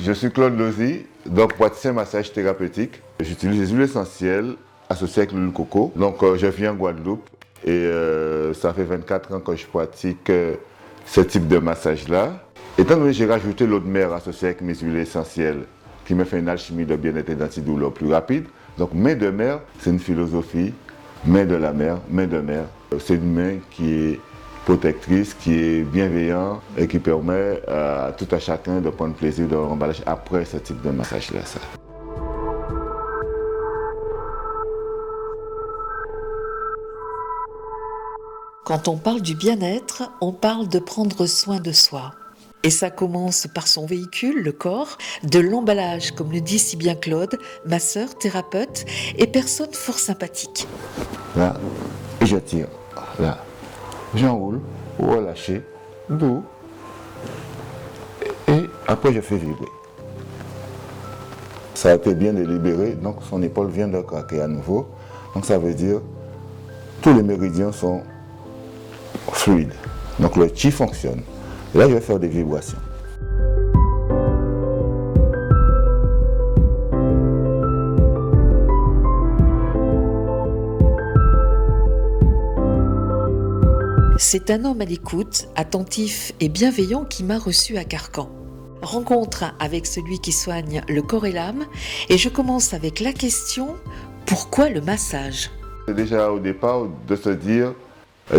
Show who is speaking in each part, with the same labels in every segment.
Speaker 1: Je suis Claude Lozy, donc praticien massage thérapeutique. J'utilise les huiles essentielles associées avec l'huile coco. Donc je vis en Guadeloupe et ça fait 24 ans que je pratique ce type de massage-là. Étant donné que j'ai rajouté l'eau de mer associée avec mes huiles essentielles qui me fait une alchimie de bien-être et d'antidouleur plus rapide. Donc main de mer, c'est une philosophie, main de la mer, main de mer. C'est une main qui est protectrice, qui est bienveillante et qui permet à tout à chacun de prendre plaisir dans l'emballage après ce type de massage-là.
Speaker 2: Quand on parle du bien-être, on parle de prendre soin de soi. Et ça commence par son véhicule, le corps, de l'emballage, comme le dit si bien Claude, masseur, thérapeute et personne fort sympathique.
Speaker 1: Là, je tire. Là, j'enroule, relâcher, doux. Et après, je fais vibrer. Ça a été bien délibéré, donc son épaule vient de craquer à nouveau. Donc ça veut dire que tous les méridiens sont fluides. Donc le chi fonctionne. Et là, je vais faire des vibrations.
Speaker 2: C'est un homme à l'écoute, attentif et bienveillant qui m'a reçu à Carcan. Rencontre avec celui qui soigne le corps et l'âme, et je commence avec la question, pourquoi le massage ?
Speaker 1: C'est déjà au départ de se dire,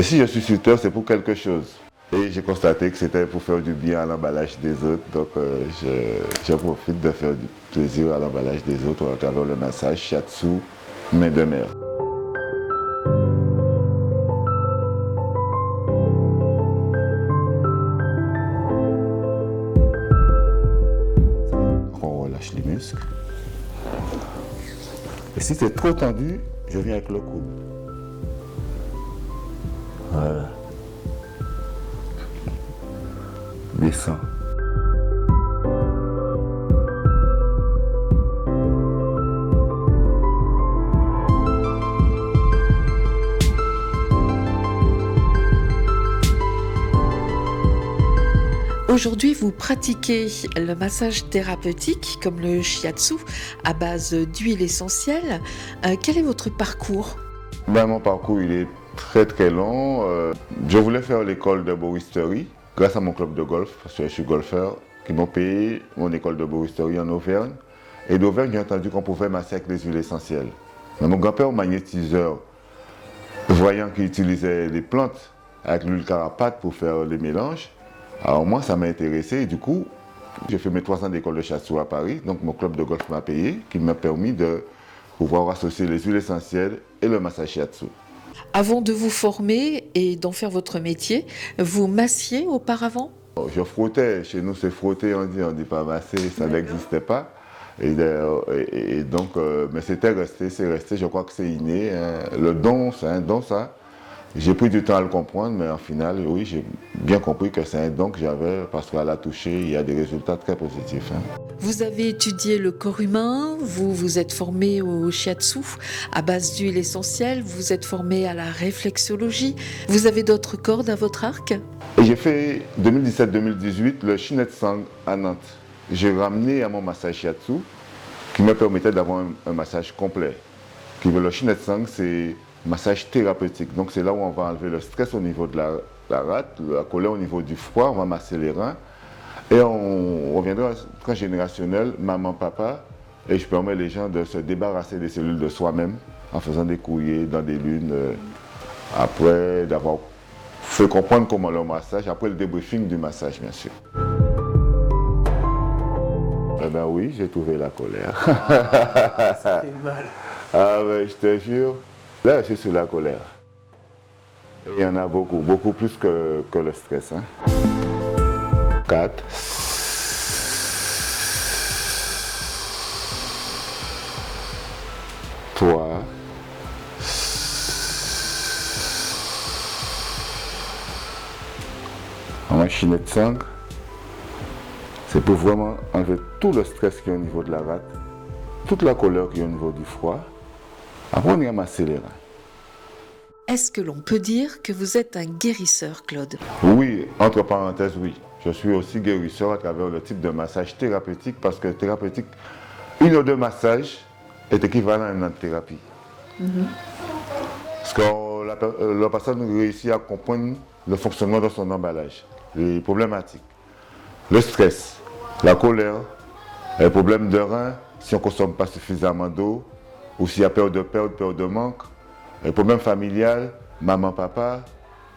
Speaker 1: si je suis sur Terre, c'est pour quelque chose. Et j'ai constaté que c'était pour faire du bien à l'emballage des autres, donc je profite de faire du plaisir à l'emballage des autres à travers le massage shiatsu, main de mer. On relâche les muscles. Et si c'est trop tendu, je viens avec le coude. Voilà. Descends.
Speaker 2: Aujourd'hui, vous pratiquez le massage thérapeutique comme le shiatsu à base d'huile essentielle. Quel est votre parcours ?
Speaker 1: Mon parcours il est très long. Je voulais faire l'école de boristerie grâce à mon club de golf, parce que je suis golfeur, qui m'ont payé mon école de boristerie en Auvergne. Et d'Auvergne, j'ai entendu qu'on pouvait masser avec les huiles essentielles. Mais mon grand-père, magnétiseur, voyant qu'il utilisait des plantes avec l'huile carapate pour faire les mélanges, alors moi, ça m'a intéressé et du coup, j'ai fait mes 3 ans d'école de shiatsu à Paris. Donc mon club de golf m'a payé, qui m'a permis de pouvoir associer les huiles essentielles et le massage shiatsu.
Speaker 2: Avant de vous former et d'en faire votre métier, vous massiez auparavant ?
Speaker 1: Je frottais, chez nous c'est frotter, on dit pas masser, ça n'existait pas. Et donc, mais c'est resté, je crois que c'est inné. Hein. Le don, c'est un don ça. J'ai pris du temps à le comprendre, mais en final, oui, j'ai bien compris que c'est un don que j'avais parce qu'à la toucher, il y a des résultats très positifs. Hein.
Speaker 2: Vous avez étudié le corps humain, vous vous êtes formé au shiatsu à base d'huile essentielle, vous êtes formé à la réflexologie. Vous avez d'autres cordes à votre arc ?
Speaker 1: Et j'ai fait 2017-2018 le Shinetsang à Nantes. J'ai ramené à mon massage shiatsu qui me permettait d'avoir un massage complet. Le Shinetsang, c'est massage thérapeutique. Donc c'est là où on va enlever le stress au niveau de la rate, la colère au niveau du froid, on va masser les reins. Et on reviendra transgénérationnel, maman, papa, et je permets les gens de se débarrasser des cellules de soi-même en faisant des courriers dans des lunes, après d'avoir fait comprendre comment le massage, après le débriefing du massage bien sûr. Eh bien oui, j'ai trouvé la colère.
Speaker 3: Ça fait mal.
Speaker 1: Ah ben je te jure, là je suis sur la colère. Il y en a beaucoup, beaucoup plus que le stress. Hein. 4. Toi. En machine de 5. C'est pour vraiment enlever tout le stress qui est au niveau de la rate, toute la colère qui est au niveau du froid. Après, on y ramasser les reins.
Speaker 2: Est-ce que l'on peut dire que vous êtes un guérisseur, Claude ?
Speaker 1: Oui, entre parenthèses, oui. je suis aussi guérisseur à travers le type de massage thérapeutique parce que thérapeutique, 1 ou 2 massages est équivalent à une thérapie. Parce que la personne réussit à comprendre le fonctionnement de son emballage, les problématiques, le stress, la colère, les problèmes de rein, si on ne consomme pas suffisamment d'eau, ou s'il y a peur de manque, les problèmes familiales, maman, papa.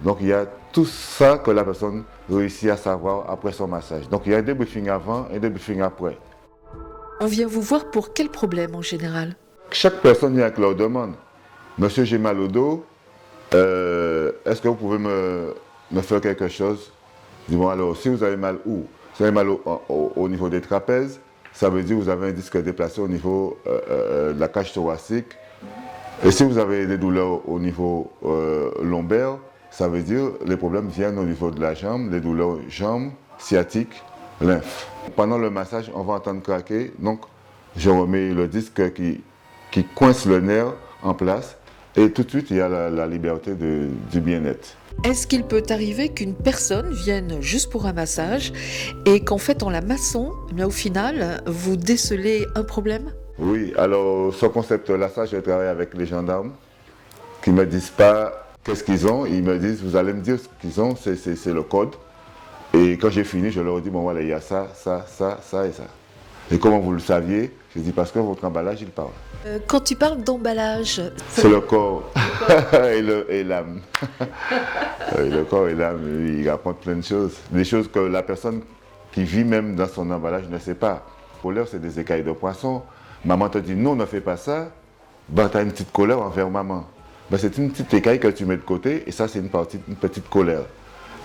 Speaker 1: Donc il y a tout ça que la personne réussit à savoir après son massage. Donc il y a un débriefing avant et un débriefing après.
Speaker 2: On vient vous voir pour quel problème en général?
Speaker 1: Chaque personne vient avec leur demande. Monsieur, j'ai mal au dos. Est-ce que vous pouvez me faire quelque chose? Je dis, bon, alors, si vous avez mal où? Si vous avez mal au niveau des trapèzes, ça veut dire que vous avez un disque déplacé au niveau de la cage thoracique. Et si vous avez des douleurs au niveau lombaire, ça veut dire que les problèmes viennent au niveau de la jambe, les douleurs jambes, sciatiques, lymphe. Pendant le massage, on va entendre craquer, donc je remets le disque qui coince le nerf en place et tout de suite il y a la liberté du bien-être.
Speaker 2: Est-ce qu'il peut arriver qu'une personne vienne juste pour un massage et qu'en fait en la massant, mais au final, vous décelez un problème?
Speaker 1: Oui, alors ce concept-là, ça je travaille avec les gendarmes qui ne me disent pas qu'est-ce qu'ils ont, ils me disent, vous allez me dire ce qu'ils ont, c'est le code. Et quand j'ai fini, je leur dis, bon voilà, il y a ça, ça, ça, ça et ça. Et comment vous le saviez? Je dis, parce que votre emballage, il parle.
Speaker 2: Quand tu parles d'emballage,
Speaker 1: C'est le corps et l'âme. Oui, le corps et l'âme, il apprend plein de choses. Des choses que la personne qui vit même dans son emballage ne sait pas. Colère, c'est des écailles de poisson. Maman te dit, non, ne fais pas ça. Ben, tu as une petite colère envers maman. Ben, c'est une petite écaille que tu mets de côté et ça, c'est une petite colère.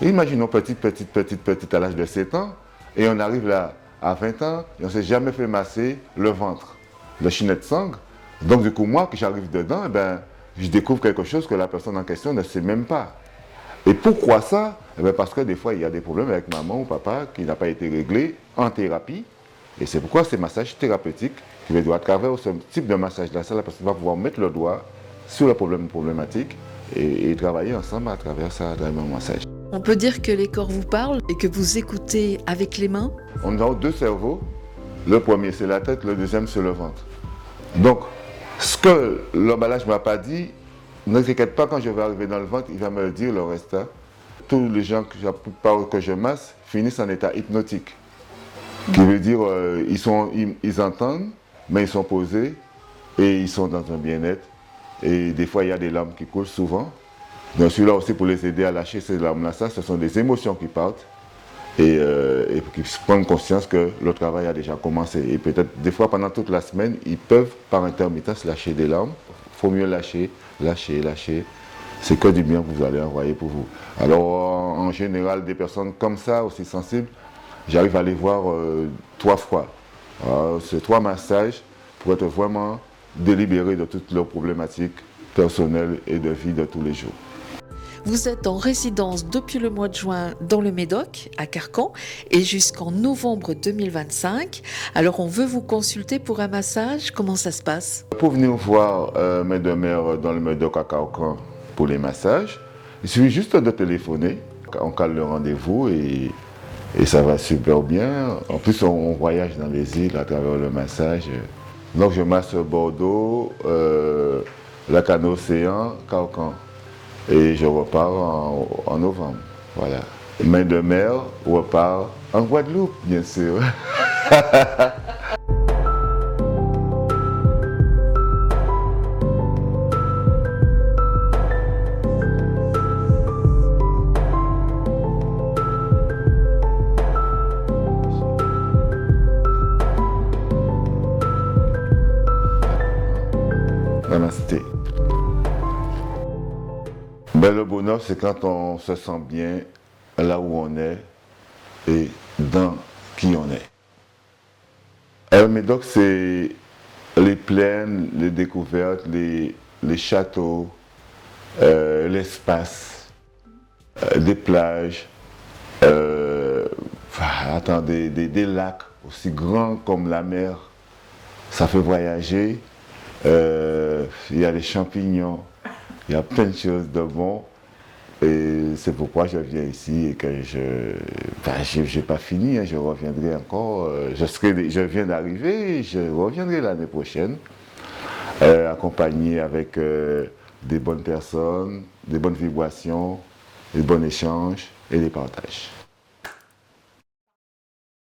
Speaker 1: Et imaginons petite à l'âge de 7 ans et on arrive là à 20 ans et on ne s'est jamais fait masser le ventre, le chinet de sang. Donc du coup, moi, quand j'arrive dedans, ben, je découvre quelque chose que la personne en question ne sait même pas. Et pourquoi ça? Parce que des fois, il y a des problèmes avec maman ou papa qui n'ont pas été réglés en thérapie. Et c'est pourquoi ces massages thérapeutiques, qui veulent à travers ce type de massage-là, la personne va pouvoir mettre le doigt sur le problématique et travailler ensemble à travers ça, à travers un massage.
Speaker 2: on peut dire que les corps vous parlent et que vous écoutez avec les mains?
Speaker 1: On a 2 cerveaux. Le premier, c'est la tête, le deuxième, c'est le ventre. Donc, ce que l'emballage ne m'a pas dit, ne t'inquiète pas, quand je vais arriver dans le ventre, il va me le dire le reste. Tous les gens que je masse finissent en état hypnotique. Qui veut dire ils entendent, mais ils sont posés et ils sont dans un bien-être. Et des fois, il y a des larmes qui coulent souvent. Donc, je suis là aussi pour les aider à lâcher ces larmes-là. Ça, ce sont des émotions qui partent et qui prennent conscience que le travail a déjà commencé. Et peut-être, des fois, pendant toute la semaine, ils peuvent, par intermittence, lâcher des larmes. Il faut mieux lâcher. C'est que du bien que vous allez envoyer pour vous. Alors, en général, des personnes comme ça, aussi sensibles, j'arrive à les voir 3 fois. Ces 3 massages pour être vraiment délibérés de toutes leurs problématiques personnelles et de vie de tous les jours.
Speaker 2: Vous êtes en résidence depuis le mois de juin dans le Médoc, à Carcan, et jusqu'en novembre 2025. Alors on veut vous consulter pour un massage, comment ça se passe?
Speaker 1: Pour venir voir mes demeures dans le Médoc à Carcan pour les massages, il suffit juste de téléphoner, on cale le rendez-vous et ça va super bien. En plus, on voyage dans les îles à travers le massage. Donc, je masse Bordeaux, la Canot-Océan, Carcan. Et je repars en novembre. Voilà. Main de mer, repart en Guadeloupe, bien sûr. Namasté. Ben, le bonheur, c'est quand on se sent bien là où on est et dans qui on est. Le Médoc, c'est les plaines, les découvertes, les châteaux, l'espace, des plages, des lacs aussi grands comme la mer. Ça fait voyager. Il y a les champignons. Il y a plein de choses de bon. Et c'est pourquoi je viens ici et que je n'ai pas fini, hein, je reviendrai encore. Je viens d'arriver, je reviendrai l'année prochaine, accompagné avec des bonnes personnes, des bonnes vibrations, des bons échanges et des partages.